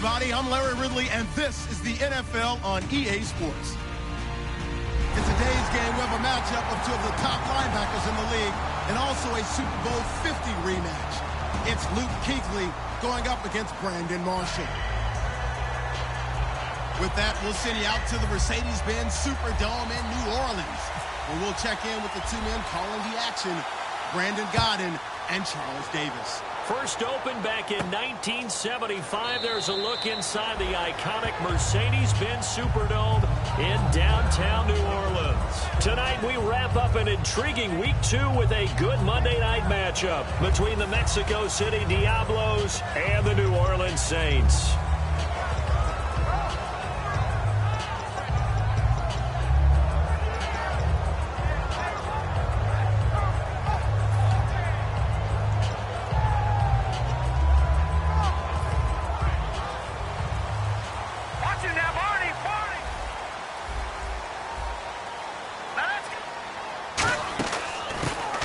everybody. I'm Larry Ridley, and this is the NFL on EA Sports. In today's game, we have a matchup of two of the top linebackers in the league and also a Super Bowl 50 rematch. It's Luke Kuechly going up against Brandon Marshall. With that, we'll send you out to the Mercedes-Benz Superdome in New Orleans, where we'll check in with the two men calling the action, Brandon Gaudin and Charles Davis. First opened back in 1975. There's a look inside the iconic Mercedes-Benz Superdome in downtown New Orleans. Tonight we wrap up an intriguing Week 2 with a good Monday night matchup between the Mexico City Diablos and the New Orleans Saints.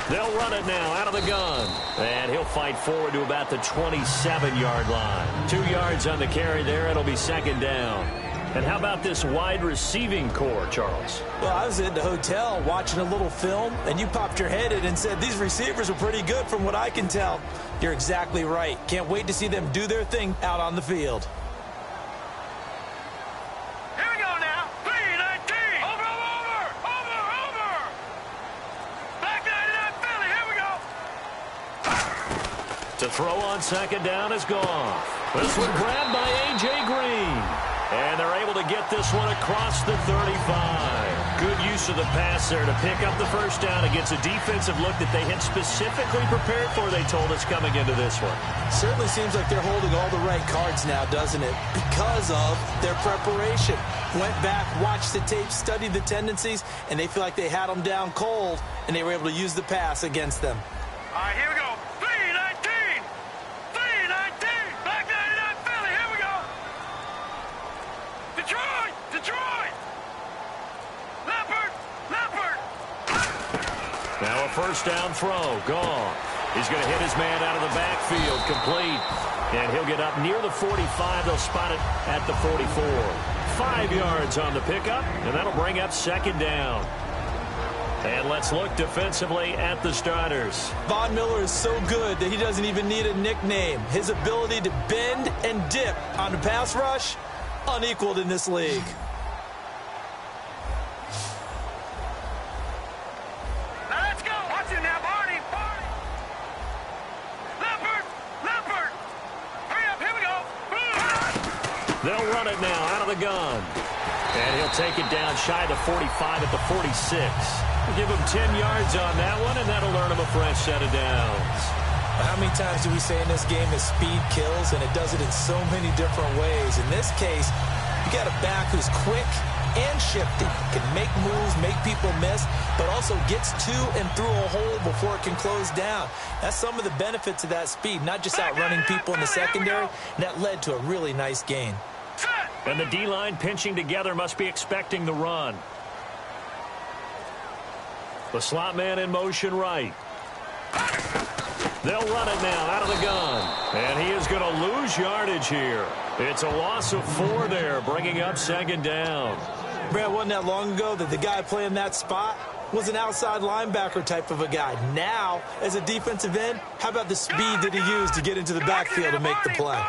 They'll run it now out of the gun. And he'll fight forward to about the 27-yard line. 2 yards on the carry there. It'll be second down. And how about this wide receiving core, Charles? Well, I was in the hotel watching a little film, and you popped your head in and said these receivers are pretty good from what I can tell. You're exactly right. Can't wait to see them do their thing out on the field. To throw on second down is gone. This one grabbed by A.J. Green. And they're able to get this one across the 35. Good use of the pass there to pick up the first down against a defensive look that they had specifically prepared for, they told us, coming into this one. Certainly seems like they're holding all the right cards now, doesn't it? Because of their preparation. Went back, watched the tape, studied the tendencies, and they feel like they had them down cold, and they were able to use the pass against them. All right, here we go. Now a first down throw, gone. He's going to hit his man out of the backfield, complete. And he'll get up near the 45. They'll spot it at the 44. 5 yards on the pickup, and that'll bring up second down. And let's look defensively at the starters. Von Miller is so good that he doesn't even need a nickname. His ability to bend and dip on the pass rush, unequaled in this league. They'll run it now out of the gun. And he'll take it down shy of the 45 at the 46. We'll give him 10 yards on that one, and that'll earn him a fresh set of downs. How many times do we say in this game that speed kills, and it does it in so many different ways? In this case, you got a back who's quick and shifty, can make moves, make people miss, but also gets to and through a hole before it can close down. That's some of the benefits of that speed, not just outrunning people in the secondary, and that led to a really nice gain. And the D-line pinching together must be expecting the run. The slot man in motion right. They'll run it now out of the gun. And he is going to lose yardage here. It's a loss of 4 there, bringing up second down. Brad, wasn't that long ago that the guy playing that spot was an outside linebacker type of a guy. Now, as a defensive end, how about the speed that he used to get into the backfield and make the play?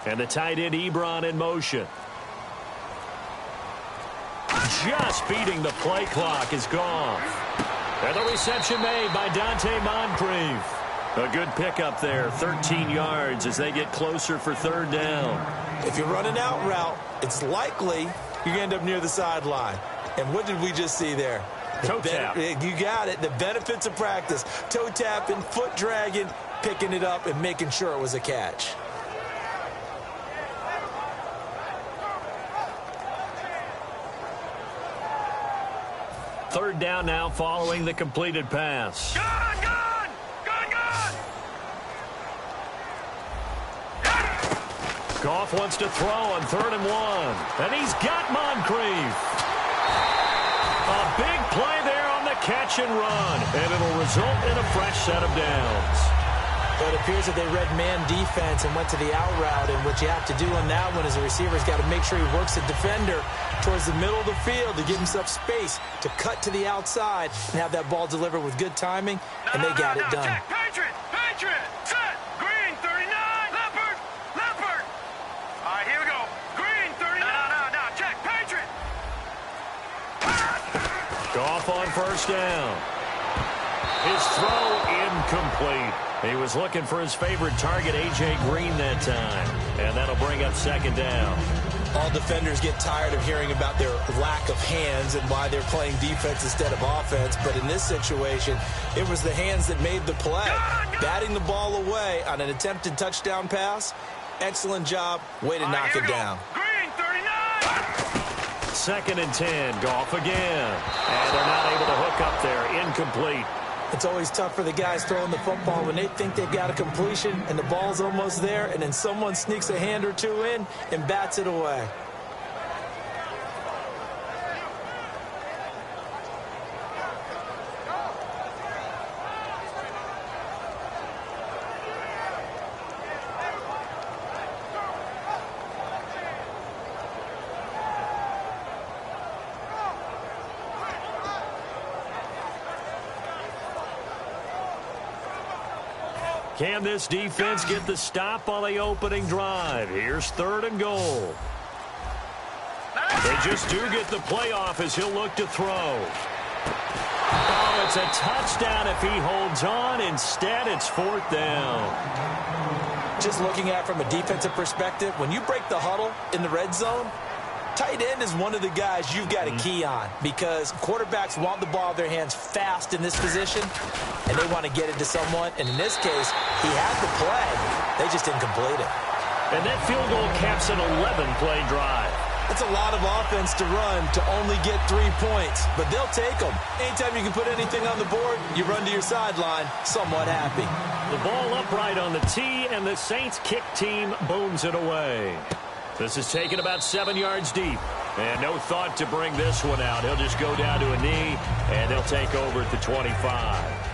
And the tight end Ebron in motion. Just beating the play clock is gone. And the reception made by Dante Moncrief. A good pickup there, 13 yards as they get closer for third down. If you run an out route, it's likely you're going to end up near the sideline. And what did we just see there? Toe tap. You got it. The benefits of practice. Toe tapping, foot dragging, picking it up, and making sure it was a catch. Third down now following the completed pass. Gone, gone! Gone, gone! Goff wants to throw on 3rd and 1. And he's got Moncrief. A big play there on the catch and run, and it'll result in a fresh set of downs. But it appears that they read man defense and went to the out route, and what you have to do on that one is the receiver's got to make sure he works the defender towards the middle of the field to give himself space to cut to the outside and have that ball delivered with good timing, and they got it done. Check. Patriot, set, green, 39, leopard. All right, here we go. Green, 39. No, check, Patriot. Goff on first down. His throw incomplete. He was looking for his favorite target, A.J. Green, that time. And that'll bring up second down. All defenders get tired of hearing about their lack of hands and why they're playing defense instead of offense. But in this situation, it was the hands that made the play. Batting the ball away on an attempted touchdown pass. Excellent job. Way to knock it down. Green, 39. Second and 10. Goff again. And they're not able to hook up there. Incomplete. It's always tough for the guys throwing the football when they think they've got a completion and the ball's almost there, and then someone sneaks a hand or two in and bats it away. Can this defense get the stop on the opening drive? Here's third and goal. They just do get the playoff as he'll look to throw. Oh, it's a touchdown if he holds on. Instead, it's fourth down. Just looking at it from a defensive perspective, when you break the huddle in the red zone, tight end is one of the guys you've got to key on because quarterbacks want the ball in their hands fast in this position, and they want to get it to someone. And in this case, he had the play. They just didn't complete it. And that field goal caps an 11-play drive. It's a lot of offense to run to only get 3 points, but they'll take them. Anytime you can put anything on the board, you run to your sideline somewhat happy. The ball upright on the tee, and the Saints kick team booms it away. This is taken about 7 yards deep. And no thought to bring this one out. He'll just go down to a knee, and they'll take over at the 25.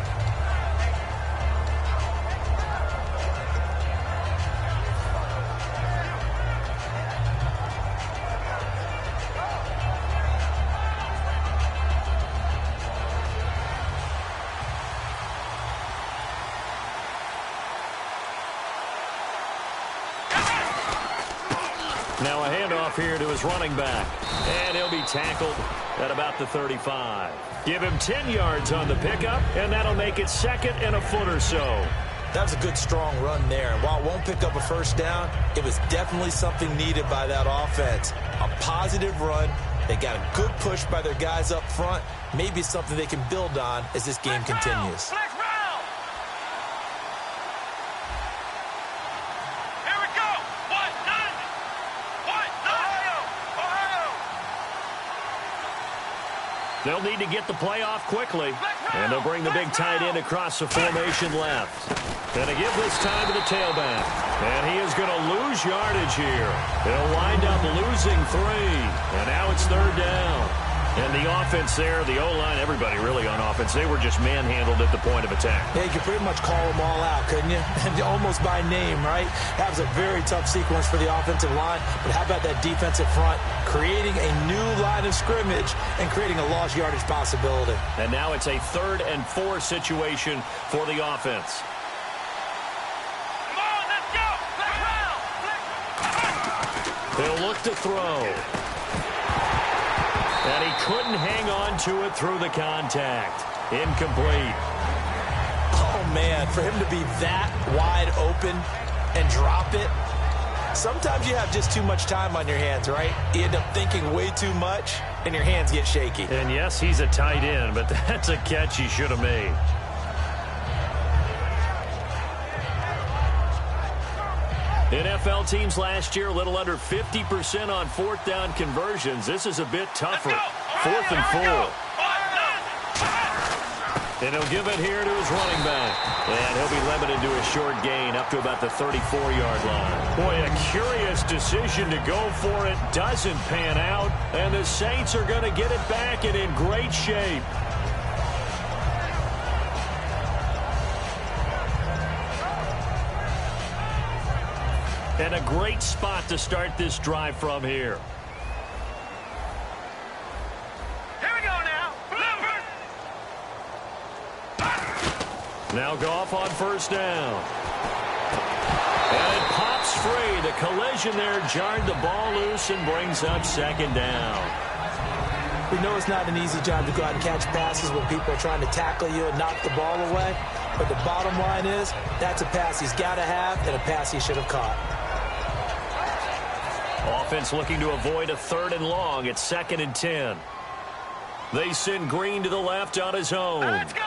Now a handoff here to his running back. And he'll be tackled at about the 35. Give him 10 yards on the pickup, and that'll make it second and a foot or so. That was a good, strong run there. And while it won't pick up a first down, it was definitely something needed by that offense. A positive run. They got a good push by their guys up front. Maybe something they can build on as this game continues. They'll need to get the play off quickly. And they'll bring the big tight end across the formation left. And they give this time to the tailback. And he is going to lose yardage here. He'll wind up losing 3. And now it's third down. And the offense there, the O-line, everybody really on offense, they were just manhandled at the point of attack. Yeah, you could pretty much call them all out, couldn't you? Almost by name, right? That was a very tough sequence for the offensive line. But how about that defensive front? Creating a new line of scrimmage and creating a lost yardage possibility. And now it's a 3rd and 4 situation for the offense. Come on, let's go! They'll look to throw. And he couldn't hang on to it through the contact. Incomplete. Oh, man, for him to be that wide open and drop it. Sometimes you have just too much time on your hands, right? You end up thinking way too much, and your hands get shaky. And, yes, he's a tight end, but that's a catch he should have made. NFL teams last year, a little under 50% on 4th down conversions. This is a bit tougher. 4th and 4. And he'll give it here to his running back. And he'll be limited to a short gain up to about the 34-yard line. Boy, a curious decision to go for it. Doesn't pan out. And the Saints are going to get it back and in great shape. And a great spot to start this drive from here. Now Goff on first down. And it pops free. The collision there jarred the ball loose and brings up second down. We know it's not an easy job to go out and catch passes when people are trying to tackle you and knock the ball away. But the bottom line is that's a pass he's got to have and a pass he should have caught. Offense looking to avoid a 3rd and long. It's 2nd and 10. They send Green to the left on his own. Let's go.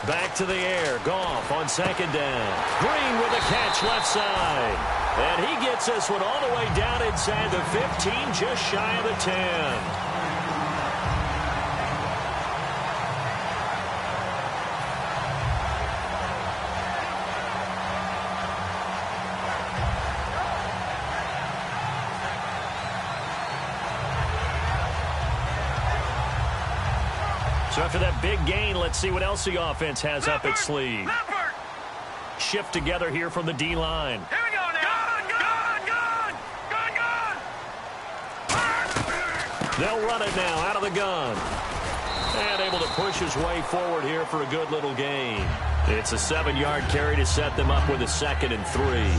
Back to the air. Goff on 2nd down. Green with a catch left side. And he gets this one all the way down inside the 15, just shy of the 10. So after that big gain, let's see what else the offense has up its sleeve. Shift together here from the D-line. Here we go now. Gun. They'll run it now out of the gun. And able to push his way forward here for a good little gain. It's a 7-yard carry to set them up with a 2nd and 3.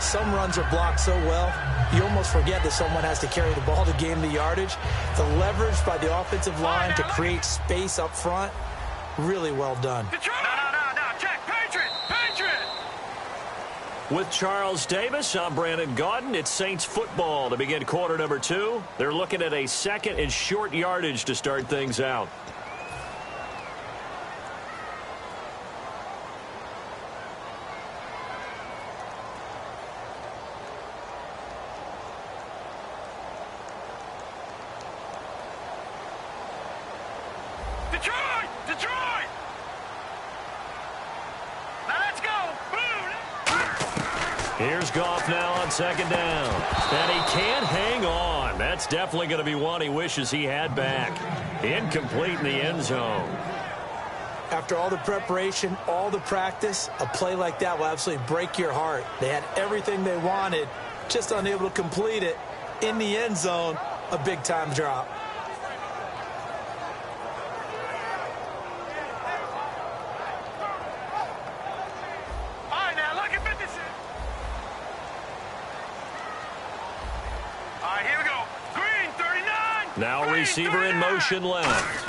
Some runs are blocked so well, you almost forget that someone has to carry the ball to gain the yardage. The leverage by the offensive line to create space up front, really well done. No, check. Patriot. With Charles Davis, I'm Brandon Gaudin. It's Saints football to begin quarter number 2. They're looking at a 2nd and short yardage to start things out. Detroit! Now let's go! Here's Goff now on 2nd down. And he can't hang on. That's definitely going to be one he wishes he had back. Incomplete in the end zone. After all the preparation, all the practice, a play like that will absolutely break your heart. They had everything they wanted, just unable to complete it. In the end zone, a big-time drop. Now receiver in motion left.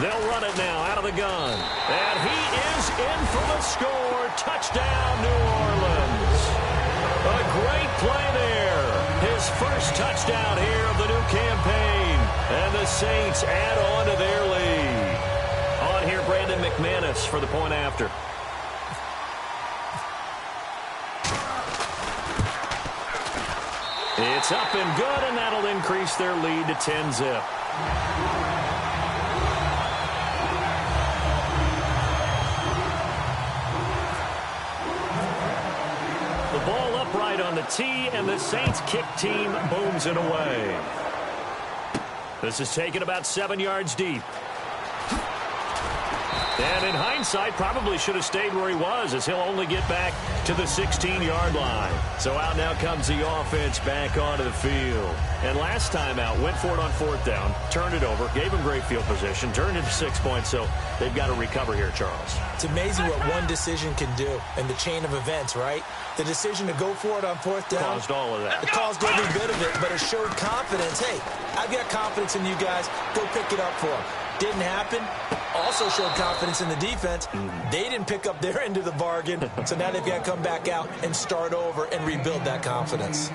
They'll run it now out of the gun. And he is in for the score. Touchdown, New Orleans. A great play there. His first touchdown here of the new campaign. And the Saints add on to their lead. On here, Brandon McManus for the point after. It's up and good, and that'll increase their lead to 10-zip. The ball upright on the tee, and the Saints kick team booms it away. This is taken about 7 yards deep. And in hindsight, probably should have stayed where he was, as he'll only get back to the 16-yard line. So out now comes the offense back onto the field. And last time out, went for it on 4th down, turned it over, gave him great field position, turned it to 6 points, so they've got to recover here, Charles. It's amazing what one decision can do in the chain of events, right? The decision to go for it on 4th down. Caused all of that. It caused every bit of it, but it showed confidence. Hey, I've got confidence in you guys. Go pick it up for them. Didn't happen. Also showed confidence in the defense. They didn't pick up their end of the bargain, so now they've got to come back out and start over and rebuild that confidence.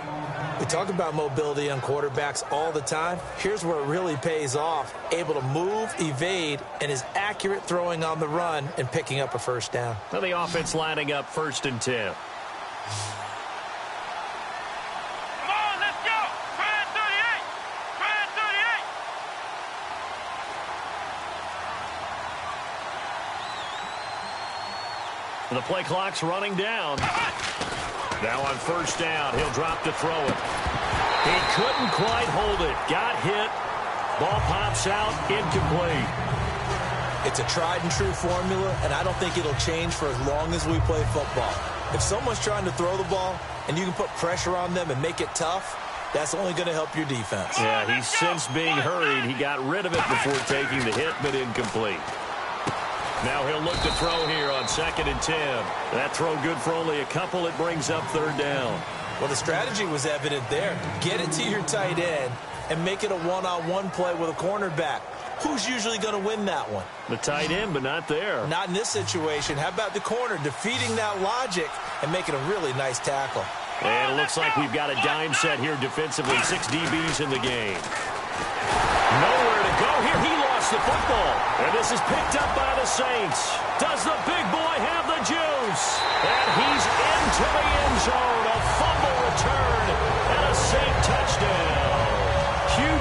We talk about mobility on quarterbacks all the time. Here's where it really pays off. Able to move, evade, and is accurate throwing on the run and picking up a first down. Well, the offense lining up 1st and 10. The play clock's running down. Now on first down, he'll drop to throw it. He couldn't quite hold it. Got hit. Ball pops out, incomplete. It's a tried-and-true formula, and I don't think it'll change for as long as we play football. If someone's trying to throw the ball and you can put pressure on them and make it tough, that's only going to help your defense. Yeah, he's since being hurried. He got rid of it before taking the hit, but incomplete. Now he'll look to throw here on 2nd and 10. That throw good for only a couple. It brings up 3rd down. Well, the strategy was evident there. Get it to your tight end and make it a one-on-one play with a cornerback. Who's usually going to win that one? The tight end, but not there. Not in this situation. How about the corner defeating that logic and making a really nice tackle? And it looks like we've got a dime set here defensively. 6 DBs in the game. Nowhere to go here. He lost the football. And this is picked up by the Saints. Does the big boy have the juice? And he's into the end zone. A fumble return and a Saint touchdown.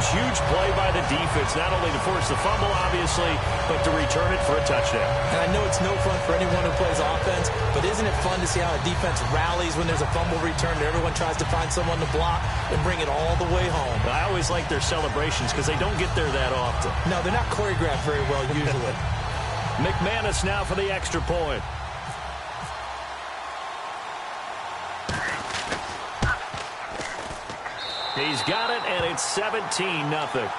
Huge play by the defense, not only to force the fumble, obviously, but to return it for a touchdown. And I know it's no fun for anyone who plays offense, but isn't it fun to see how a defense rallies when there's a fumble return and everyone tries to find someone to block and bring it all the way home? I always like their celebrations because they don't get there that often. No, they're not choreographed very well usually. McManus now for the extra point. He's got it, and it's 17-0.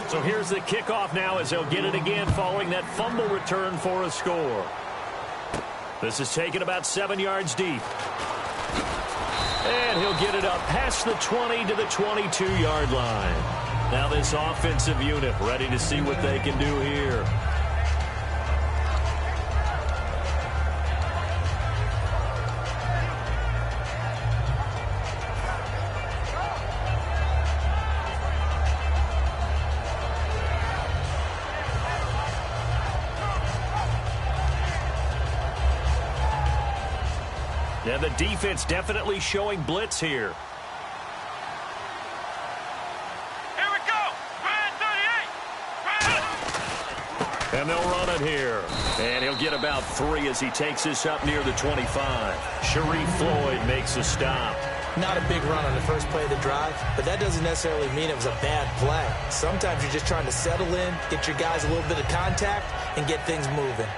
So here's the kickoff now as they'll get it again following that fumble return for a score. This is taken about 7 yards deep. And he'll get it up past the 20 to the 22-yard line. Now this offensive unit ready to see what they can do here. And the defense definitely showing blitz here. Here we go. Grand 38. And they'll run it here. And he'll get about 3 as he takes this up near the 25. Sharif Floyd makes a stop. Not a big run on the first play of the drive, but that doesn't necessarily mean it was a bad play. Sometimes you're just trying to settle in, get your guys a little bit of contact, and get things moving.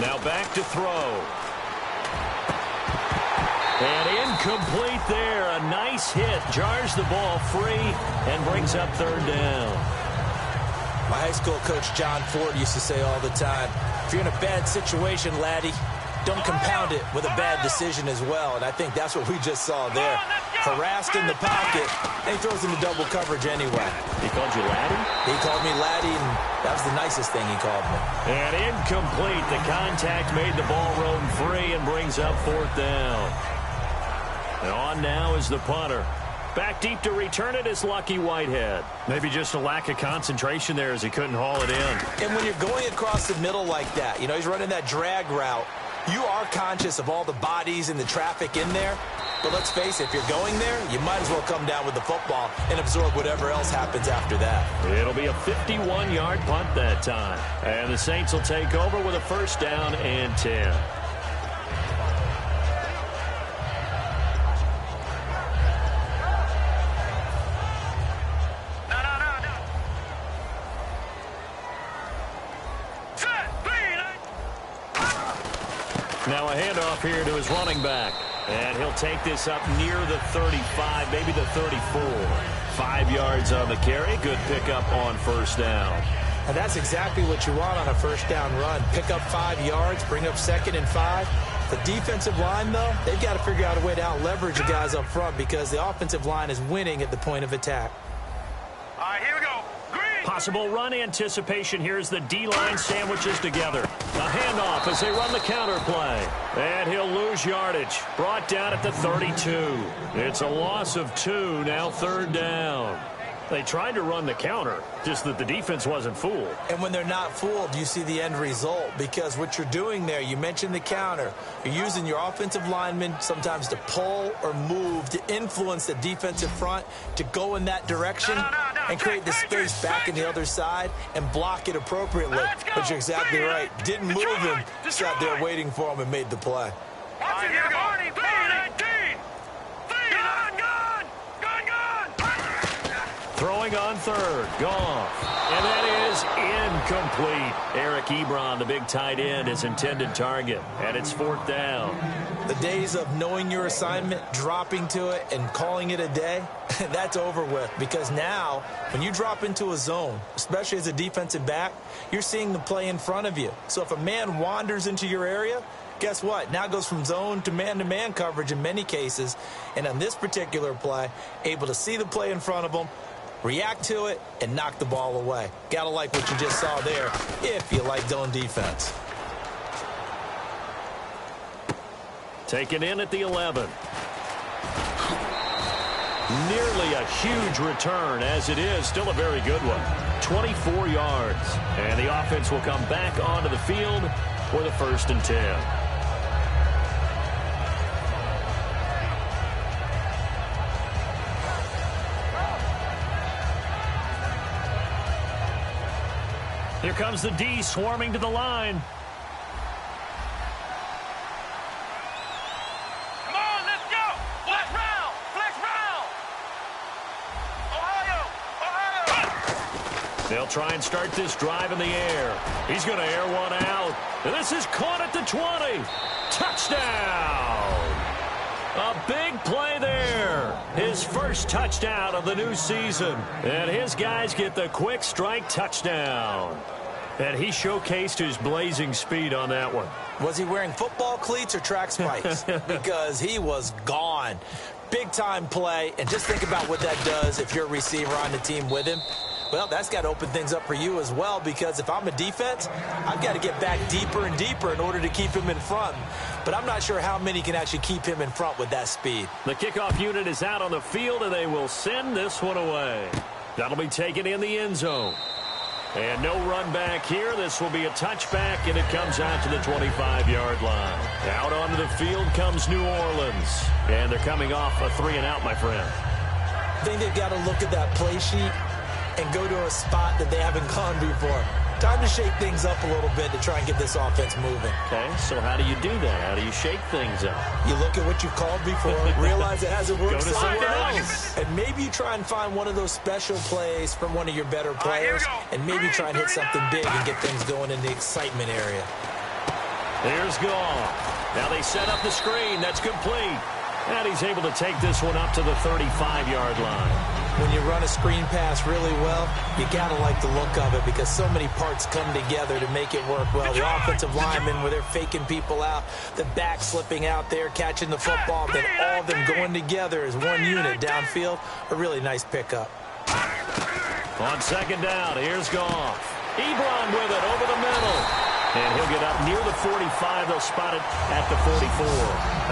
Now back to throw. And incomplete there. A nice hit. Jars the ball free and brings up 3rd down. My high school coach John Ford used to say all the time, if you're in a bad situation, laddie, don't compound it with a bad decision as well. And I think that's what we just saw there. Harassed in the pocket, and he throws into double coverage anyway. He called you laddie? He called me laddie, and that was the nicest thing he called me. And incomplete. The contact made the ball roam free and brings up 4th down. And on now is the punter. Back deep to return it is Lucky Whitehead. Maybe just a lack of concentration there as he couldn't haul it in. And when you're going across the middle like that, you know, he's running that drag route, you are conscious of all the bodies and the traffic in there. But let's face it, if you're going there, you might as well come down with the football and absorb whatever else happens after that. It'll be a 51-yard punt that time. And the Saints will take over with a 1st down and 10. Now a handoff here to his running back. And he'll take this up near the 35, maybe the 34. 5 yards on the carry. Good pickup on 1st down. And that's exactly what you want on a 1st down run. Pick up 5 yards, bring up 2nd and 5. The defensive line, though, they've got to figure out a way to out-leverage the guys up front because the offensive line is winning at the point of attack. All right, here we go. Possible run anticipation. Here's the D-line sandwiches together. A handoff as they run the counter play. And he'll lose yardage. Brought down at the 32. It's a loss of 2, now 3rd down. They tried to run the counter, just that the defense wasn't fooled. And when they're not fooled, you see the end result, because what you're doing there, you mentioned the counter. You're using your offensive linemen sometimes to pull or move to influence the defensive front to go in that direction and create the space back in the other side and block it appropriately. But you're exactly right. Didn't move him, sat there waiting for him and made the play. Here we go. Throwing on third. Goff. And that is incomplete. Eric Ebron, the big tight end, his intended target. And it's 4th down. The days of knowing your assignment, dropping to it, and calling it a day, that's over with. Because now, when you drop into a zone, especially as a defensive back, you're seeing the play in front of you. So if a man wanders into your area, guess what? Now it goes from zone to man coverage in many cases. And on this particular play, able to see the play in front of him, react to it, and knock the ball away. Gotta like what you just saw there, if you like zone defense. Taken in at the 11. Nearly a huge return, as it is still a very good one. 24 yards. And the offense will come back onto the field with a 1st and 10. Here comes the D swarming to the line. Come on, let's go. Flex round. Flex round. Ohio. They'll try and start this drive in the air. He's going to air one out. And this is caught at the 20. Touchdown. A big play there. His first touchdown of the new season. And his guys get the quick strike touchdown. And he showcased his blazing speed on that one. Was he wearing football cleats or track spikes? Because he was gone. Big-time play. And just think about what that does if you're a receiver on the team with him. Well, that's got to open things up for you as well, because if I'm a defense, I've got to get back deeper and deeper in order to keep him in front. But I'm not sure how many can actually keep him in front with that speed. The kickoff unit is out on the field, and they will send this one away. That'll be taken in the end zone. And no run back here. This will be a touchback, and it comes out to the 25-yard line. Out onto the field comes New Orleans. And they're coming off a 3-and-out, my friend. I think they've got to look at that play sheet and go to a spot that they haven't gone before. Time to shake things up a little bit to try and get this offense moving. Okay, so how do you do that? How do you shake things up? You look at what you've called before, realize it hasn't worked Go to somewhere something else, and maybe you try and find one of those special plays from one of your better players, and maybe try and hit something big and get things going in the excitement area. Here's Goff. Now they set up the screen. That's complete. And he's able to take this one up to the 35-yard line. When you run a screen pass really well, you got to like the look of it, because so many parts come together to make it work well. The offensive linemen, where they're faking people out, the back slipping out there, catching the football, then all of them going together as one unit downfield. A really nice pickup. On 2nd down, here's Goff. Ebron with it over the middle. And he'll get up near the 45. They'll spot it at the 44.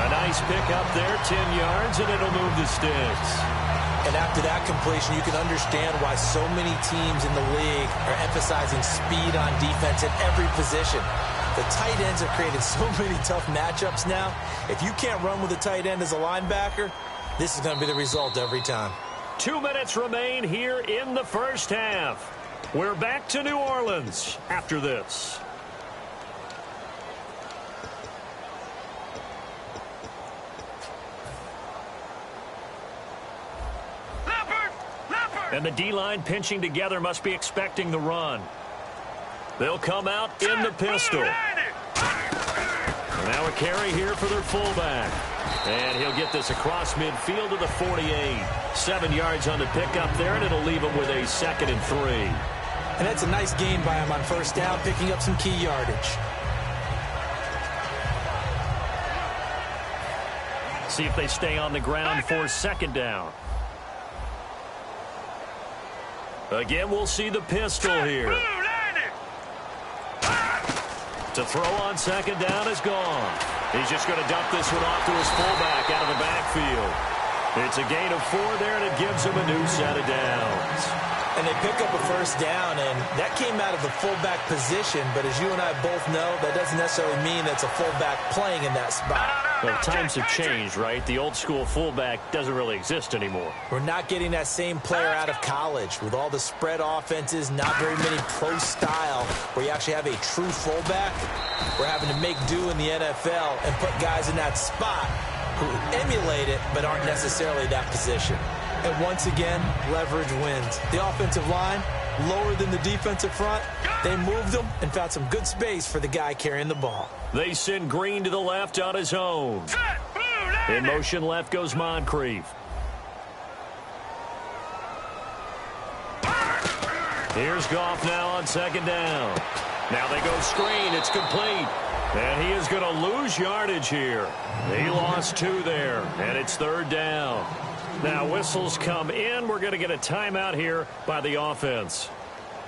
A nice pickup there, 10 yards, and it'll move the sticks. And after that completion, you can understand why so many teams in the league are emphasizing speed on defense at every position. The tight ends have created so many tough matchups now. If you can't run with a tight end as a linebacker, this is going to be the result every time. 2 minutes remain here in the first half. We're back to New Orleans after this. And the D-line pinching together must be expecting the run. They'll come out in the pistol. And now a carry here for their fullback. And he'll get this across midfield to the 48. 7 yards on the pickup there, and it'll leave him with a 2nd and 3. And that's a nice gain by him on 1st down, picking up some key yardage. See if they stay on the ground for 2nd down. Again, we'll see the pistol here. To throw on 2nd down is gone. He's just going to dump this one off to his fullback out of the backfield. It's a gain of 4 there, and it gives them a new set of downs. And they pick up a first down, and that came out of the fullback position. But as you and I both know, that doesn't necessarily mean that's a fullback playing in that spot. Well, times have changed, right? The old school fullback doesn't really exist anymore. We're not getting that same player out of college. With all the spread offenses, not very many pro style, where you actually have a true fullback. We're having to make do in the NFL and put guys in that spot who emulate it but aren't necessarily that position. And once again, leverage wins. The offensive line, lower than the defensive front. They moved them and found some good space for the guy carrying the ball. They send Green to the left on his own. In motion left goes Moncrief. Here's Goff now on second down. Now they go screen. It's complete. And he is going to lose yardage here. He lost 2 there, and it's third down. Now whistles come in. We're going to get a timeout here by the offense.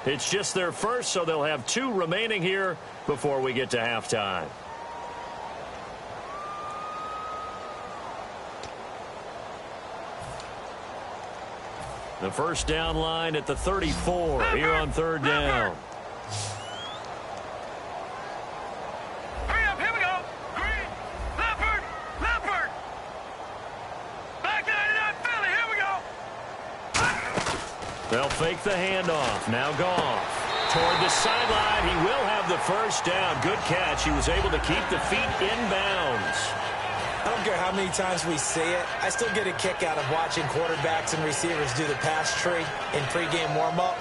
It's just their first, so they'll have 2 remaining here before we get to halftime. The first down line at the 34 here on third down. Hurry up, here we go. Green, Leopard. Back 99 Philly, here we go. They'll fake the handoff. Now Goff toward the sideline. He will have the first down. Good catch. He was able to keep the feet inbounds. I don't care how many times we say it, I still get a kick out of watching quarterbacks and receivers do the pass tree in pregame warm-up.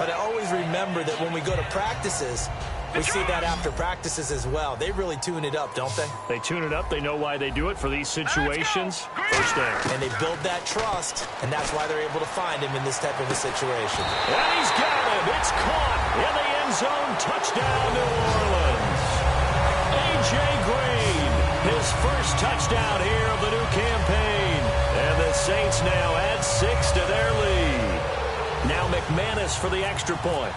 But I always remember that when we go to practices, we see that after practices as well. They really tune it up, don't they? They tune it up. They know why they do it for these situations. First down. And they build that trust, and that's why they're able to find him in this type of a situation. And he's got him. It's caught in the end zone. Touchdown, New Orleans. A.J. Green, his first touchdown here of the new campaign. And the Saints now add 6 to their lead. Now McManus for the extra point.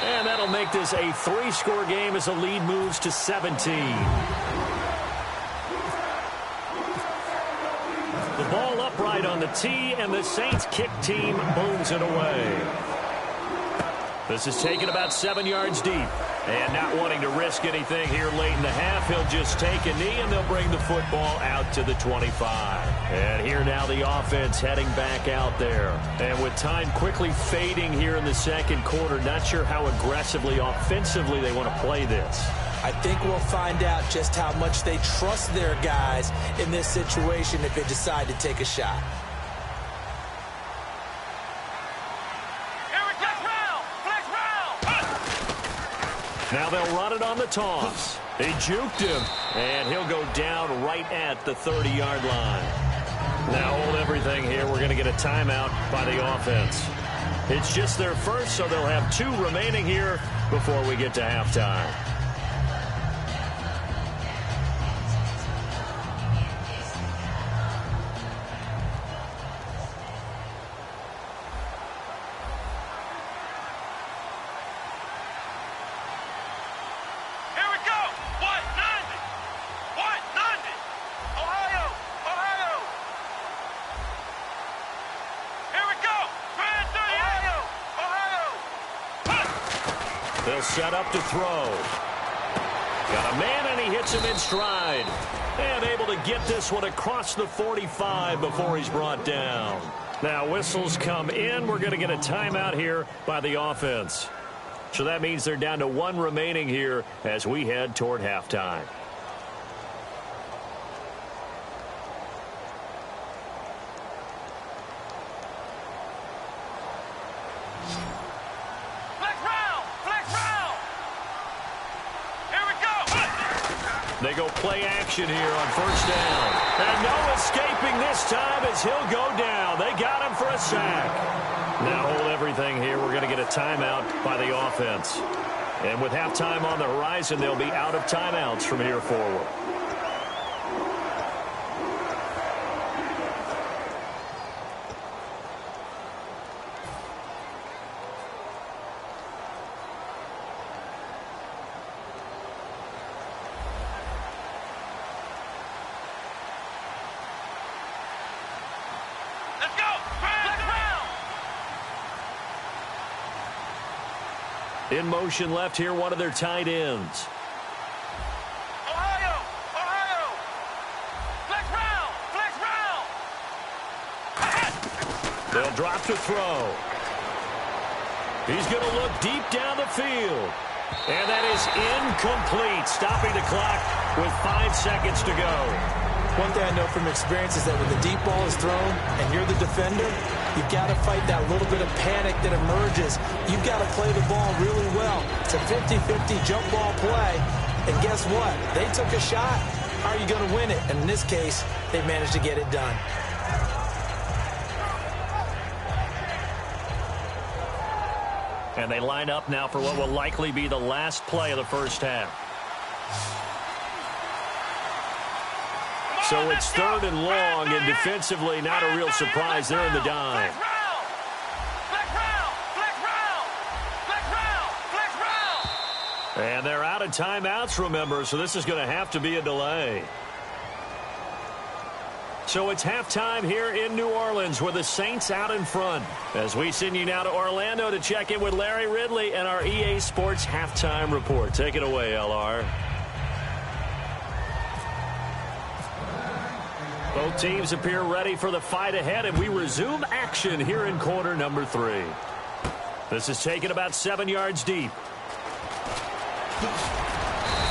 And that'll make this a 3-score game as the lead moves to 17. The ball upright on the tee, and the Saints kick team booms it away. This is taken about 7 yards deep. And not wanting to risk anything here late in the half, he'll just take a knee, and they'll bring the football out to the 25. And here now the offense heading back out there. And with time quickly fading here in the second quarter, not sure how aggressively, offensively they want to play this. I think we'll find out just how much they trust their guys in this situation if they decide to take a shot. Now they'll run it on the toss. They juked him, and he'll go down right at the 30-yard line. Now hold everything here. We're going to get a timeout by the offense. It's just their first, so they'll have 2 remaining here before we get to halftime. They'll set up to throw. Got a man, and he hits him in stride. And able to get this one across the 45 before he's brought down. Now whistles come in. We're going to get a timeout here by the offense. So that means they're down to 1 remaining here as we head toward halftime. They go play action here on first down. And no escaping this time as he'll go down. They got him for a sack. Now hold everything here. We're going to get a timeout by the offense. And with halftime on the horizon, they'll be out of timeouts from here forward. In motion left here, one of their tight ends. Ohio! Ohio! Flex round! Flex round! They'll drop to throw. He's going to look deep down the field. And that is incomplete, stopping the clock with 5 seconds to go. One thing I know from experience is that when the deep ball is thrown and you're the defender, you've got to fight that little bit of panic that emerges. You've got to play the ball really well. It's a 50-50 jump ball play. And guess what? They took a shot. How are you going to win it? And in this case, they managed to get it done. And they line up now for what will likely be the last play of the first half. So it's 3rd and long, and defensively, not a real surprise. They're in the dime. And they're out of timeouts, remember, so this is going to have to be a delay. So it's halftime here in New Orleans with the Saints out in front. As we send you now to Orlando to check in with Larry Ridley and our EA Sports halftime report. Take it away, LR. Both teams appear ready for the fight ahead, and we resume action here in quarter number 3. This is taken about 7 yards deep.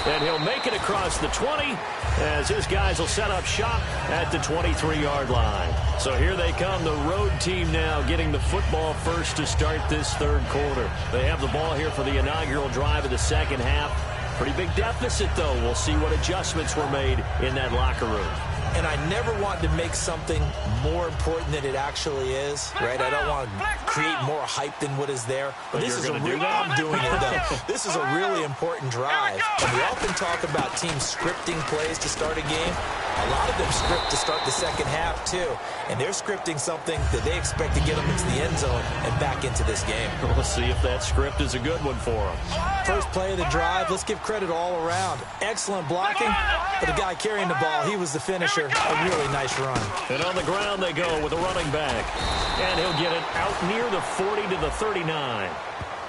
And he'll make it across the 20 as his guys will set up shop at the 23-yard line. So here they come, the road team now getting the football first to start this third quarter. They have the ball here for the inaugural drive of the second half. Pretty big deficit, though. We'll see what adjustments were made in that locker room. And I never want to make something more important than it actually is, right? I don't want to create more hype than what is there. But this is I'm doing it, though. This is a really important drive. And we often talk about teams scripting plays to start a game. A lot of them script to start the second half, too. And they're scripting something that they expect to get them into the end zone and back into this game. We'll see if that script is a good one for them. First play of the drive, let's give credit all around. Excellent blocking, but the guy carrying the ball, he was the finisher. A really nice run. And on the ground they go with a running back. And he'll get it out near the 40 to the 39.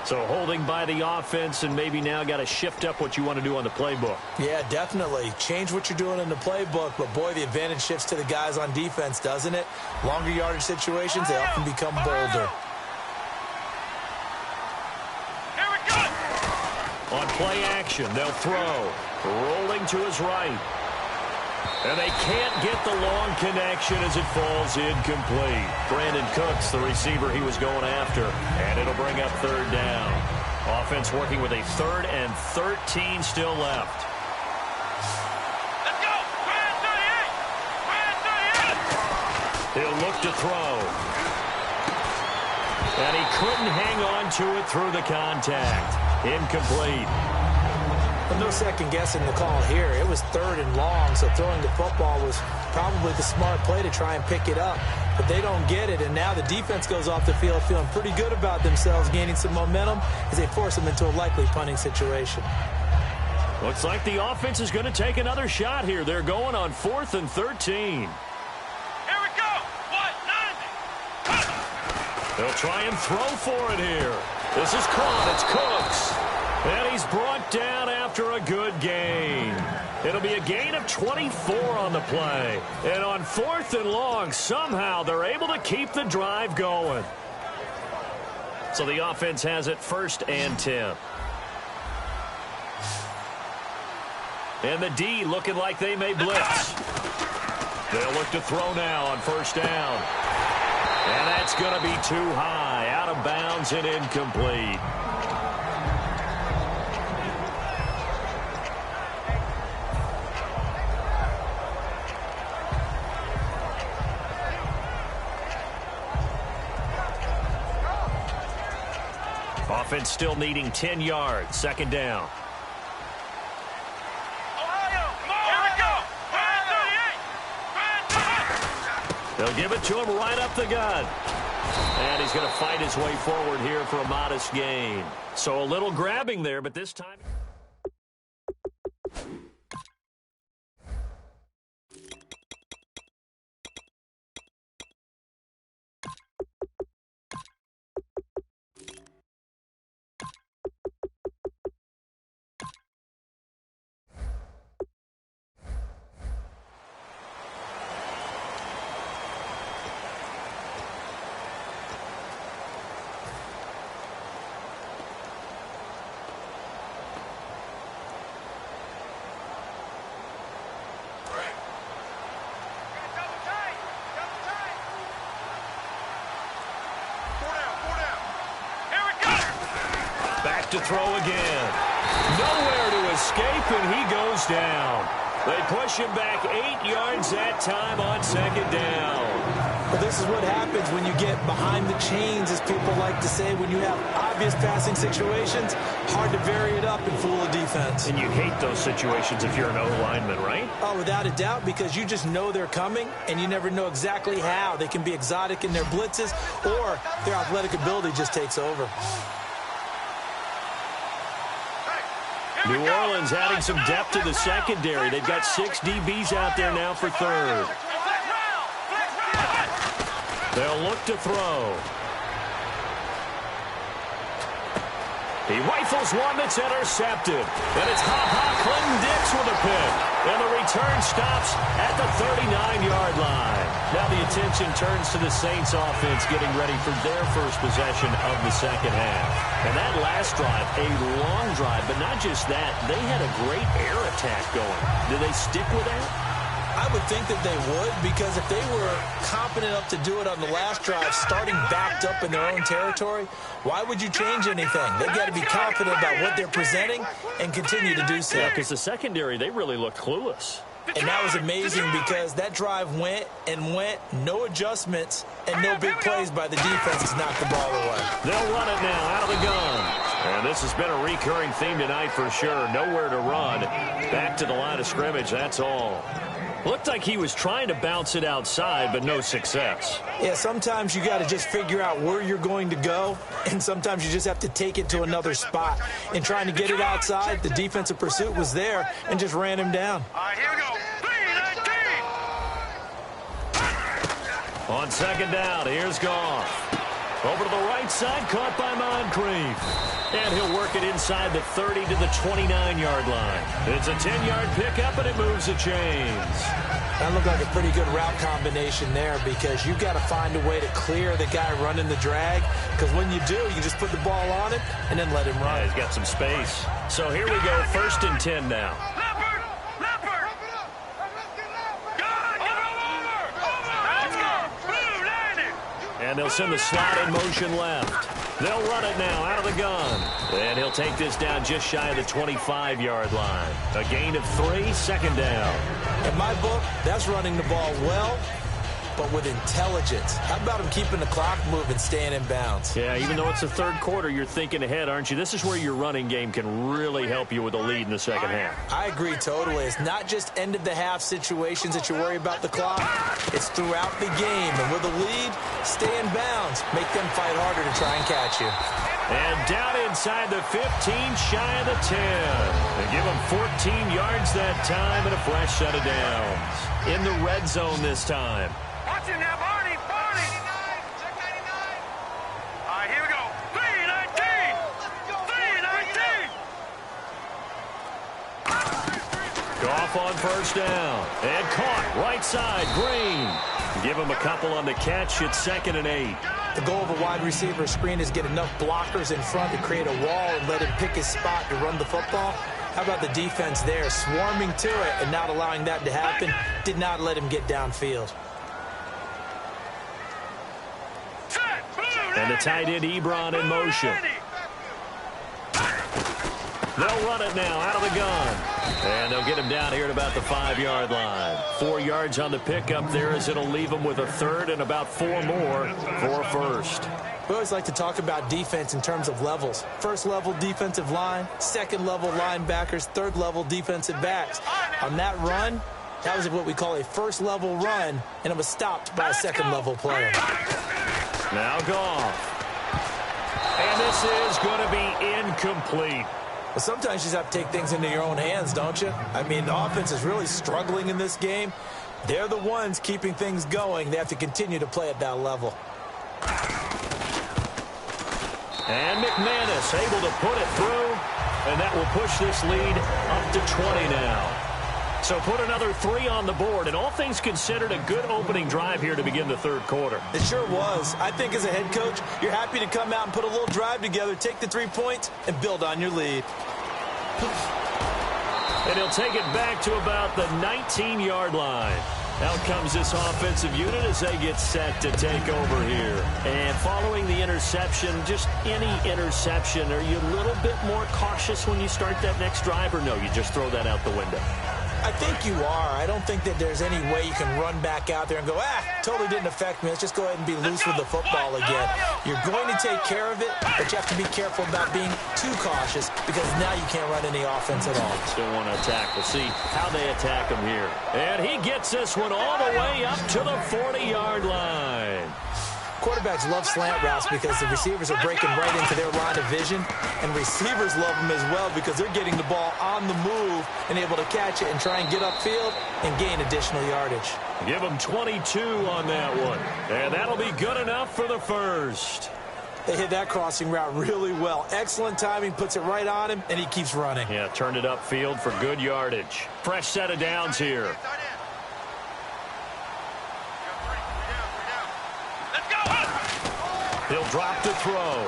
So holding by the offense, and maybe now got to shift up what you want to do on the playbook. Yeah, definitely. Change what you're doing in the playbook, but boy, the advantage shifts to the guys on defense, doesn't it? Longer yardage situations, they often become bolder. Here we go. On play action, they'll throw. Rolling to his right. And they can't get the long connection as it falls incomplete. Brandon Cooks, the receiver he was going after. And it'll bring up third down. Offense working with a 3rd and 13 still left. Let's go. Grand 38. Grand 38. He'll look to throw. And he couldn't hang on to it through the contact. Incomplete. But no second guessing the call here. It was 3rd and long, so throwing the football was probably the smart play to try and pick it up. But they don't get it, and now the defense goes off the field feeling pretty good about themselves, gaining some momentum as they force them into a likely punting situation. Looks like the offense is going to take another shot here. They're going on 4th and 13. Here we go. What? 90. They'll try and throw for it here. This is caught. It's Cooks. And he's brought down after a good gain. It'll be a gain of 24 on the play. And on 4th and long, somehow they're able to keep the drive going. So the offense has it 1st and 10. And the D looking like they may blitz. They'll look to throw now on 1st down. And that's going to be too high, out of bounds and incomplete. Offense still needing 10 yards. 2nd down. Ohio. Here we go. Grand 38. They'll give it to him right up the gut. And he's going to fight his way forward here for a modest gain. So a little grabbing there, but this time... to throw again. Nowhere to escape, and he goes down. They push him back 8 yards that time on second down. Well, this is what happens when you get behind the chains, as people like to say. When you have obvious passing situations, hard to vary it up and fool a defense. And you hate those situations if you're an O-lineman, right? Oh, without a doubt, because you just know they're coming, and you never know exactly how. They can be exotic in their blitzes, or their athletic ability just takes over. New Orleans adding some depth to the secondary. They've got 6 DBs out there now for third. They'll look to throw. He rifles one that's intercepted. And it's Clinton-Dix with a pick. And the return stops at the 39-yard line. Now the attention turns to the Saints offense getting ready for their first possession of the second half. And that last drive, a long drive, but not just that. They had a great air attack going. Do they stick with that? I would think that they would, because if they were confident enough to do it on the last drive, starting backed up in their own territory, why would you change anything? They've got to be confident about what they're presenting and continue to do so. Yeah, because the secondary, they really looked clueless. And that was amazing, because that drive went and went, no adjustments, and no big plays by the defense to knock the ball away. They'll run it now out of the gun. And this has been a recurring theme tonight for sure. Nowhere to run. Back to the line of scrimmage, that's all. Looked like he was trying to bounce it outside, but no success. Yeah, sometimes you got to just figure out where you're going to go, and sometimes you just have to take it to another spot. In trying to get it outside, the defensive pursuit was there and just ran him down. All right, here we go. 3-19. On second down, here's Goff. Over to the right side, caught by Moncrief. And he'll work it inside the 30 to the 29-yard line. It's a 10-yard pickup, and it moves the chains. That looked like a pretty good route combination there, because you've got to find a way to clear the guy running the drag, because when you do, you just put the ball on it and then let him run. Yeah, he's got some space. So here we go, 1st and 10 now. Leopard! Good! Over! Let's go! Blue, landing! And they'll send the slot in motion left. They'll run it now out of the gun. And he'll take this down just shy of the 25-yard line. A gain of 3, second down. In my book, that's running the ball well, but with intelligence. How about him keeping the clock moving, staying in bounds? Yeah, even though it's the third quarter, you're thinking ahead, aren't you? This is where your running game can really help you with a lead in the second half. I agree totally. It's not just end-of-the-half situations that you worry about the clock. It's throughout the game. And with a lead, stay in bounds. Make them fight harder to try and catch you. And down inside the 15, shy of the 10. They give him 14 yards that time and a fresh set of downs. In the red zone this time. Watch him now, Barney! Check 99! All right, here we go. 3-19! 3-19! Goff on first down. And caught right side, Green. Give him a couple on the catch. It's 2nd and 8. The goal of a wide receiver screen is get enough blockers in front to create a wall and let him pick his spot to run the football. How about the defense there, swarming to it and not allowing that to happen? Did not let him get downfield. And the tight end Ebron in motion. They'll run it now out of the gun. And they'll get him down here at about the 5-yard line. 4 yards on the pickup there, as it'll leave him with a third and about 4 more for a first. We always like to talk about defense in terms of levels. First level defensive line, second level linebackers, third level defensive backs. On that run, that was what we call a first level run, and it was stopped by a second level player. Now Goff. And this is going to be incomplete. Well, sometimes you just have to take things into your own hands, don't you? I mean, the offense is really struggling in this game. They're the ones keeping things going. They have to continue to play at that level. And McManus able to put it through, and that will push this lead up to 20 now. So put another 3 on the board, and all things considered, a good opening drive here to begin the third quarter. It sure was. I think as a head coach, you're happy to come out and put a little drive together, take the 3 points, and build on your lead. And he'll take it back to about the 19-yard line. Out comes this offensive unit as they get set to take over here. And following the interception, just any interception, are you a little bit more cautious when you start that next drive, or no, you just throw that out the window? I think you are. I don't think that there's any way you can run back out there and go, totally didn't affect me. Let's just go ahead and be loose with the football again. You're going to take care of it, but you have to be careful about being too cautious because now you can't run any offense at all. Still want to attack. We'll see how they attack him here. And he gets this one all the way up to the 40-yard line. Quarterbacks love slant routes because the receivers are breaking right into their line of vision, and receivers love them as well because they're getting the ball on the move and able to catch it and try and get upfield and gain additional yardage. Give him 22 on that one, and that'll be good enough for the first. They hit that crossing route really well. Excellent timing, puts it right on him, and he keeps running. Yeah, turned it upfield for good yardage. Fresh set of downs here. He'll drop to throw.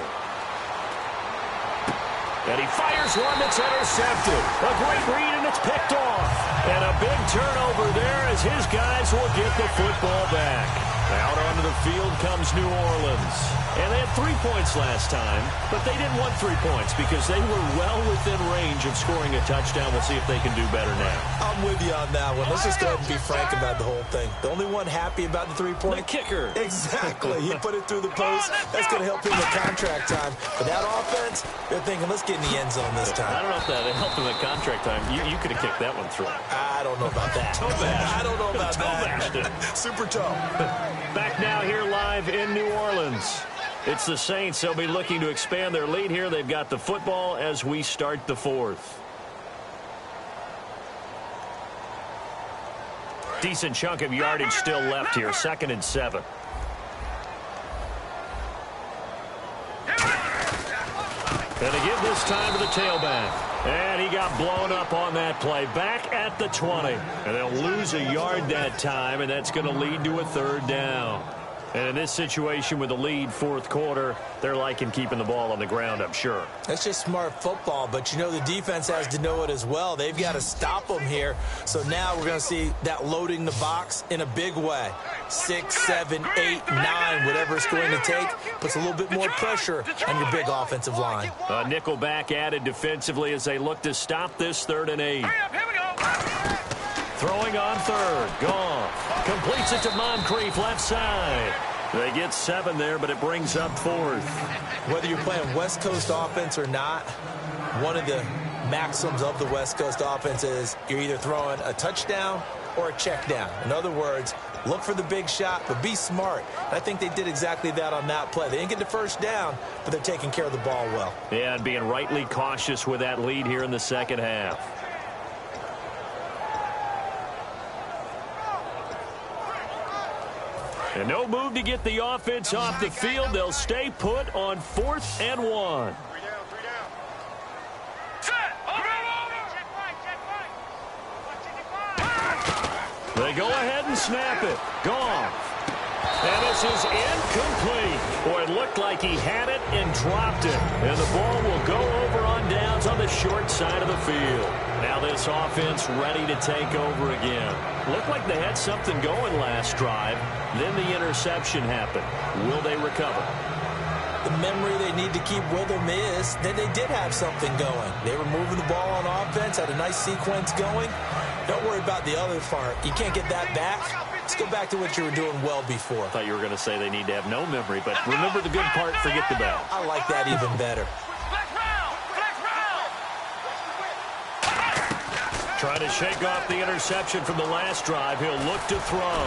And he fires one that's intercepted. A great read, and it's picked off. And a big turnover there as his guys will get the football back. Out onto the field comes New Orleans. And they had 3 points last time, but they didn't want 3 points because they were well within range of scoring a touchdown. We'll see if they can do better now. I'm with you on that one. Let's just go ahead and be frank about the whole thing. The only one happy about the 3-point? The kicker. Exactly. He put it through the post. That's going to help him with contract time. But that offense, they're thinking, let's get in the end zone this time. I don't know if that helped him at contract time. You could have kicked that one through. I don't know about that. I don't know about that. Super toe. Back now here live in New Orleans. It's the Saints. They'll be looking to expand their lead here. They've got the football as we start the fourth. Decent chunk of yardage still left here. 2nd and 7. And to give this time to the tailback. And he got blown up on that play. Back at the 20. And they'll lose a yard that time, and that's going to lead to a 3rd down. And in this situation with the lead 4th quarter, they're liking keeping the ball on the ground, I'm sure. That's just smart football, but you know the defense has to know it as well. They've got to stop them here. So now we're going to see that loading the box in a big way. 6, 7, 8, 9, whatever it's going to take, puts a little bit more pressure on your big offensive line. A nickel back added defensively as they look to stop this 3rd and 8. Throwing on 3rd. Goff completes it to Moncrief left side. They get 7 there, but it brings up 4th. Whether you're playing West Coast offense or not, one of the maxims of the West Coast offense is you're either throwing a touchdown or a check down. In other words, look for the big shot, but be smart. And I think they did exactly that on that play. They didn't get the first down, but they're taking care of the ball well. Yeah, and being rightly cautious with that lead here in the 2nd half. And no move to get the offense off the field. They'll stay put on 4th and 1. They go ahead and snap it. Goff. And this is incomplete. Boy, it looked like he had it and dropped it. And the ball will go over on downs on the short side of the field. Now this offense ready to take over again. Looked like they had something going last drive. Then the interception happened. Will they recover? The memory they need to keep with them is that they did have something going. They were moving the ball on offense, had a nice sequence going. Don't worry about the other part. You can't get that back. Let's go back to what you were doing well before. I thought you were going to say they need to have no memory, but remember the good part, forget the bad. I like that even better. Trying to shake off the interception from the last drive. He'll look to throw.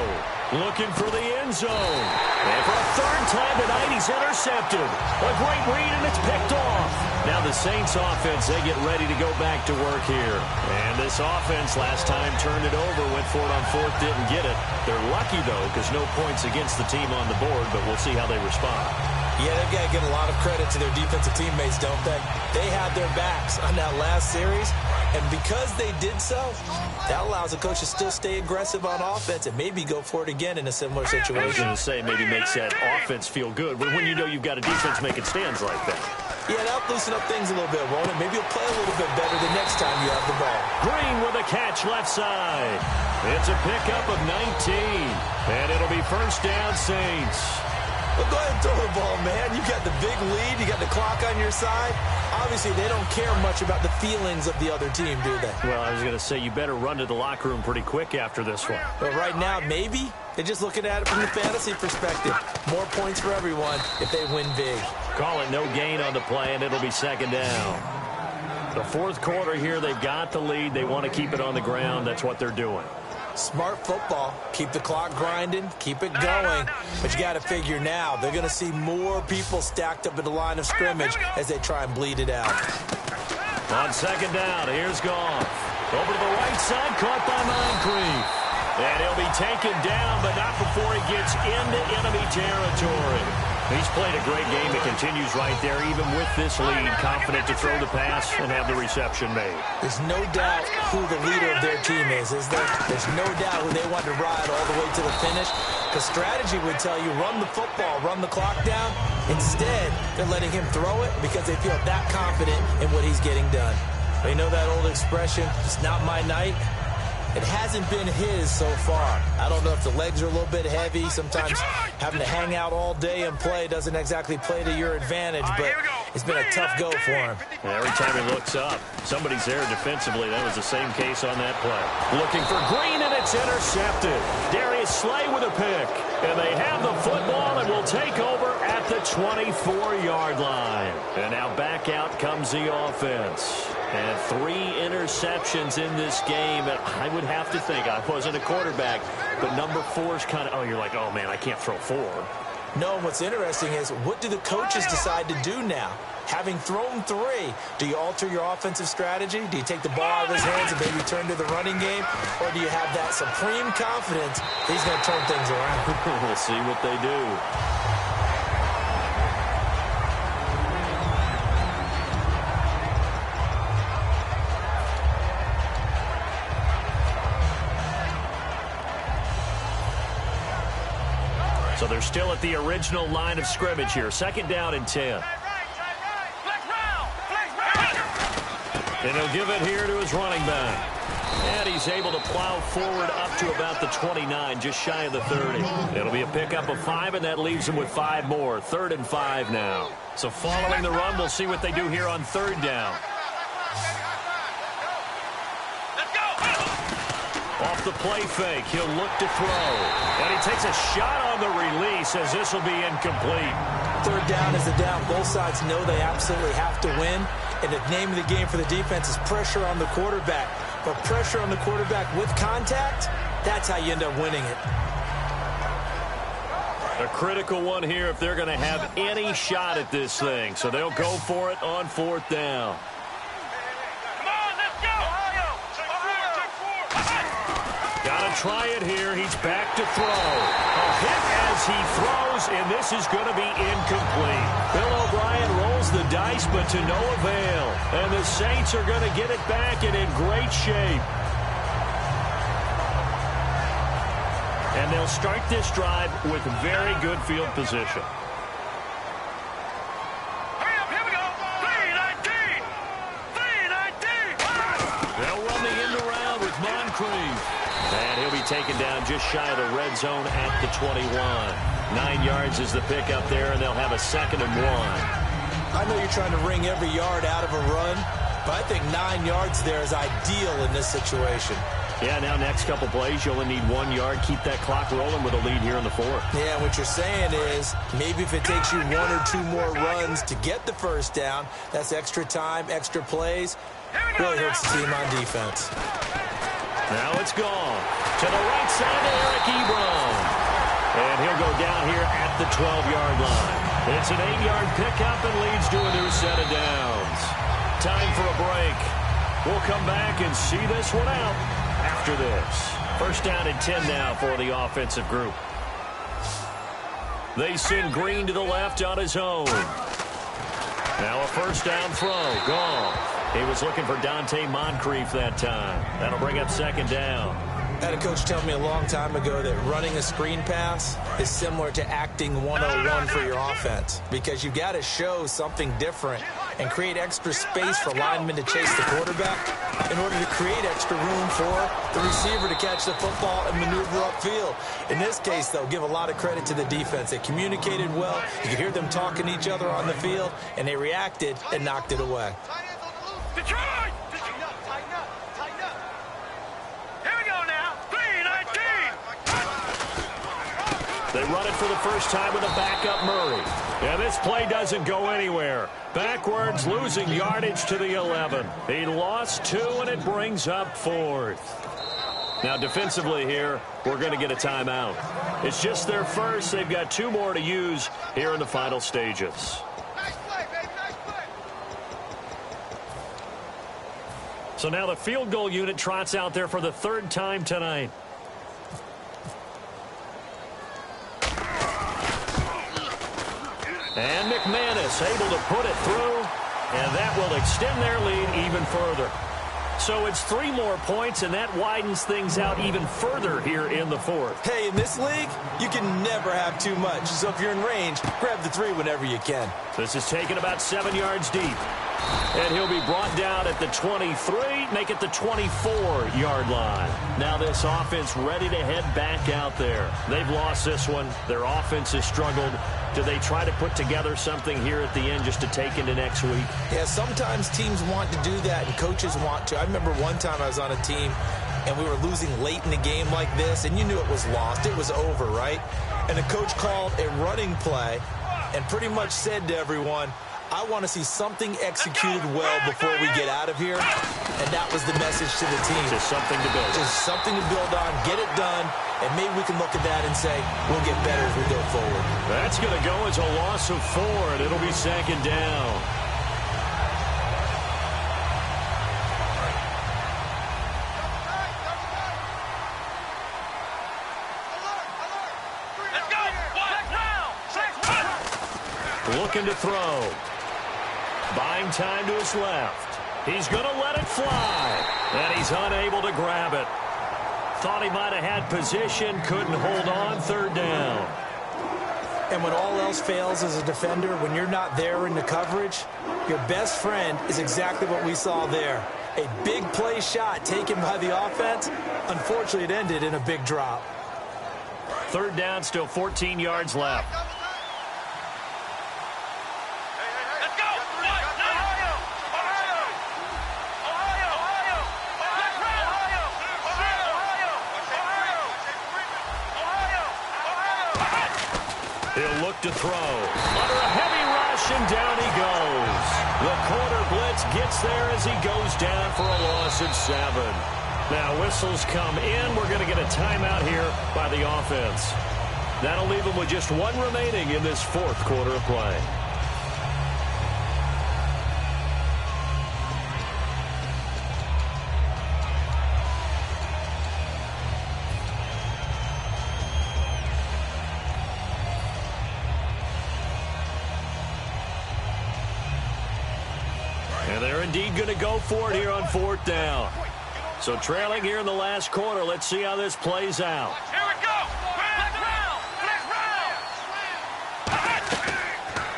Looking for the end zone. And for a 3rd time tonight, he's intercepted. A great read, and it's picked off. Now the Saints offense, they get ready to go back to work here. And this offense last time turned it over, went for it on 4th, didn't get it. They're lucky, though, because no points against the team on the board, but we'll see how they respond. Yeah, they've got to give a lot of credit to their defensive teammates, don't they? They had their backs on that last series, and because they did so, that allows the coach to still stay aggressive on offense and maybe go for it again in a similar situation. I was going to say maybe makes that offense feel good when you know you've got a defense making stands like that. Yeah, that'll loosen up things a little bit, won't it? Maybe you'll play a little bit better the next time you have the ball. Green with a catch left side. It's a pickup of 19. And it'll be first down, Saints. Well, go ahead and throw the ball, man. You got the big lead. You got the clock on your side. Obviously, they don't care much about the feelings of the other team, do they? Well, I was going to say, you better run to the locker room pretty quick after this one. But right now, maybe. They're just looking at it from the fantasy perspective. More points for everyone if they win big. Call it no gain on the play, and it'll be second down. The fourth quarter here, they've got the lead. They want to keep it on the ground. That's what they're doing. Smart football. Keep the clock grinding. Keep it going. But you got to figure now, they're going to see more people stacked up at the line of scrimmage as they try and bleed it out. On second down, here's Goff. Over to the right side, caught by Moncrief. And he'll be taken down, but not before he gets into enemy territory. He's played a great game. It continues right there, even with this lead, confident to throw the pass and have the reception made. There's no doubt who the leader of their team is there? There's no doubt who they want to ride all the way to the finish. Because strategy would tell you, run the football, run the clock down. Instead, they're letting him throw it because they feel that confident in what he's getting done. You know that old expression, it's not my night? It hasn't been his so far. I don't know if the legs are a little bit heavy. Sometimes having to hang out all day and play doesn't exactly play to your advantage, but it's been a tough go for him. Every time he looks up, somebody's there defensively. That was the same case on that play. Looking for Green, and it's intercepted. Darius Slay with a pick. And they have the football and will take over at the 24-yard line. And now back out comes the offense. And 3 interceptions in this game. And I would have to think, I wasn't a quarterback, but number 4 is kind of, oh, you're like, oh, man, I can't throw 4. No, what's interesting is, what do the coaches decide to do now? Having thrown 3, do you alter your offensive strategy? Do you take the ball out of his hands and maybe turn to the running game? Or do you have that supreme confidence that he's going to turn things around? We'll see what they do. So they're still at the original line of scrimmage here. Second down and 10. And he'll give it here to his running back. And he's able to plow forward up to about the 29, just shy of the 30. It'll be a pickup of 5, and that leaves him with 5 more. 3rd and 5 now. So following the run, we'll see what they do here on 3rd down. Off the play fake, he'll look to throw. And he takes a shot on the release as this will be incomplete. 3rd down is the down. Both sides know they absolutely have to win. And the name of the game for the defense is pressure on the quarterback. But pressure on the quarterback with contact, that's how you end up winning it. A critical one here if they're going to have any shot at this thing. So they'll go for it on 4th down. Gotta try it here. He's back to throw. A hit as he throws, and this is going to be incomplete. Bill O'Brien rolls the dice, but to no avail. And the Saints are going to get it back and in great shape. And they'll start this drive with very good field position. Here we go. 319. 319. They'll run the end around with Moncrief. And he'll be taken down just shy of the red zone at the 21. 9 yards is the pickup there, and they'll have a 2nd and 1. I know you're trying to wring every yard out of a run, but I think 9 yards there is ideal in this situation. Yeah, now next couple plays, you only need 1 yard. Keep that clock rolling with a lead here in the 4th. Yeah, what you're saying is maybe if it takes you 1 or 2 more runs to get the first down, that's extra time, extra plays. Really hurts the team on defense. Now it's gone. To the right side to Eric Ebron. And he'll go down here at the 12-yard line. It's an 8-yard pickup and leads to a new set of downs. Time for a break. We'll come back and see this one out after this. 1st down and 10 now for the offensive group. They send Green to the left on his own. Now a 1st down throw. Gone. He was looking for Dante Moncrief that time. That'll bring up 2nd down. I had a coach tell me a long time ago that running a screen pass is similar to acting 101 for your offense, because you got to show something different and create extra space for linemen to chase the quarterback in order to create extra room for the receiver to catch the football and maneuver upfield. In this case, though, give a lot of credit to the defense. They communicated well. You could hear them talking to each other on the field, and they reacted and knocked it away. Detroit! They run it for the first time with a backup Murray. And this play doesn't go anywhere. Backwards, losing yardage to the 11. He lost 2, and it brings up 4th. Now, defensively here, we're going to get a timeout. It's just their first. They've got 2 more to use here in the final stages. Nice play, baby. Nice play. So now the field goal unit trots out there for the 3rd time tonight. And McManus able to put it through, and that will extend their lead even further. So it's 3 more points, and that widens things out even further here in the 4th. Hey, in this league, you can never have too much. So if you're in range, grab the 3 whenever you can. This is taken about 7 yards deep. And he'll be brought down at the 23, make it the 24-yard line. Now this offense ready to head back out there. They've lost this one. Their offense has struggled. Do they try to put together something here at the end just to take into next week? Yeah, sometimes teams want to do that and coaches want to. I remember one time I was on a team and we were losing late in the game like this, and you knew it was lost. It was over, right? And the coach called a running play and pretty much said to everyone, I want to see something executed well before we get out of here. And that was the message to the team. Just something to build on. Just something to build on, get it done, and maybe we can look at that and say, we'll get better as we go forward. That's going to go as a loss of 4, and it'll be 2nd down. Looking to throw. Buying time to his left. He's going to let it fly. And he's unable to grab it. Thought he might have had position. Couldn't hold on. 3rd down. And when all else fails as a defender, when you're not there in the coverage, your best friend is exactly what we saw there. A big play shot taken by the offense. Unfortunately, it ended in a big drop. 3rd down, still 14 yards left. He'll look to throw. Under a heavy rush, and down he goes. The corner blitz gets there as he goes down for a loss of 7. Now whistles come in. We're going to get a timeout here by the offense. That'll leave them with just 1 remaining in this 4th quarter of play. And they're indeed going to go for it here on 4th down. So trailing here in the last quarter. Let's see how this plays out. Here we go.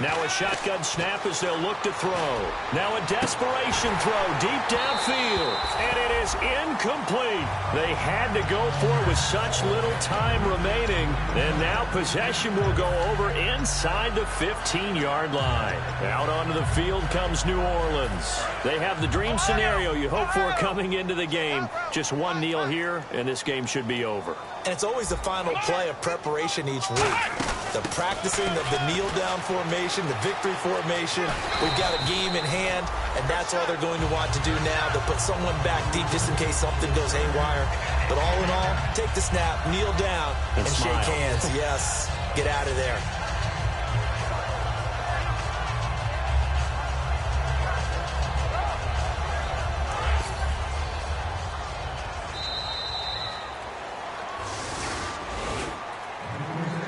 Now a shotgun snap as they'll look to throw. Now a desperation throw deep downfield. And it is incomplete. They had to go for it with such little time remaining. And now possession will go over inside the 15-yard line. Out onto the field comes New Orleans. They have the dream scenario you hope for coming into the game. Just 1 kneel here, and this game should be over. And it's always the final play of preparation each week. The practicing of the kneel-down formation, the victory formation. We've got a game in hand, and that's all they're going to want to do now. They'll put someone back deep just in case something goes haywire. But all in all, take the snap, kneel down, and shake hands. Yes, get out of there.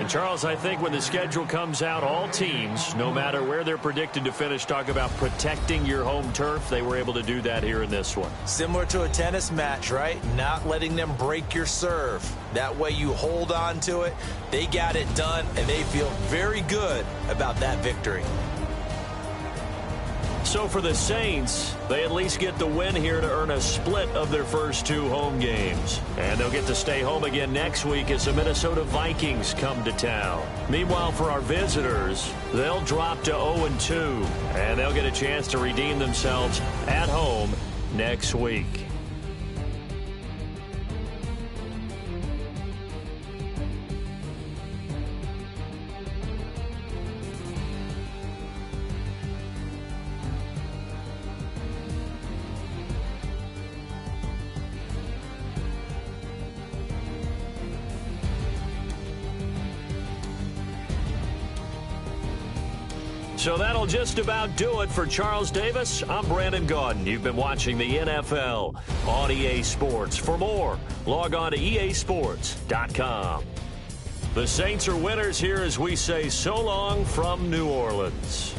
And, Charles, I think when the schedule comes out, all teams, no matter where they're predicted to finish, talk about protecting your home turf. They were able to do that here in this one. Similar to a tennis match, right? Not letting them break your serve. That way you hold on to it. They got it done, and they feel very good about that victory. So for the Saints, they at least get the win here to earn a split of their first 2 home games. And they'll get to stay home again next week as the Minnesota Vikings come to town. Meanwhile, for our visitors, they'll drop to 0-2, and they'll get a chance to redeem themselves at home next week. So that'll just about do it for Charles Davis. I'm Brandon Gaudin. You've been watching the NFL on EA Sports. For more, log on to easports.com. The Saints are winners here as we say so long from New Orleans.